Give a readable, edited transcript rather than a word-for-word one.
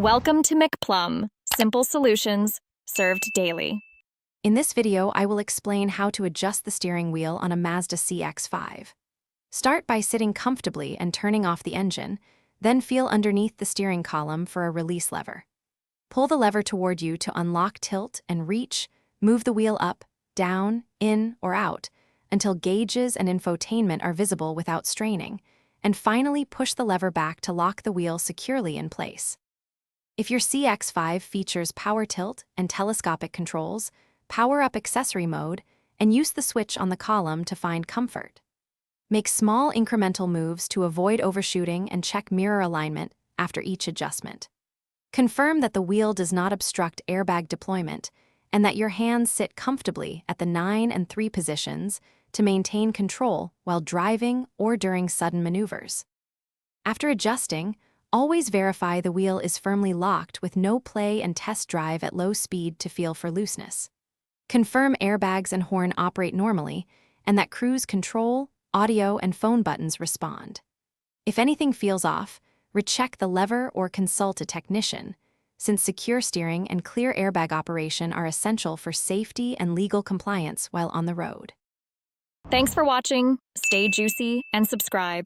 Welcome to McPlum, simple solutions served daily. In this video, I will explain how to adjust the steering wheel on a Mazda CX-5. Start by sitting comfortably and turning off the engine, then feel underneath the steering column for a release lever. Pull the lever toward you to unlock tilt and reach, move the wheel up, down, in, or out, until gauges and infotainment are visible without straining, and finally push the lever back to lock the wheel securely in place. If your CX-5 features power tilt and telescopic controls, power up accessory mode, and use the switch on the column to find comfort. Make small incremental moves to avoid overshooting and check mirror alignment after each adjustment. Confirm that the wheel does not obstruct airbag deployment and that your hands sit comfortably at the 9 and 3 positions to maintain control while driving or during sudden maneuvers. After adjusting, always verify the wheel is firmly locked with no play and test drive at low speed to feel for looseness. Confirm airbags and horn operate normally and that cruise control, audio, and phone buttons respond. If anything feels off, recheck the lever or consult a technician, since secure steering and clear airbag operation are essential for safety and legal compliance while on the road. Thanks for watching. Stay juicy and subscribe.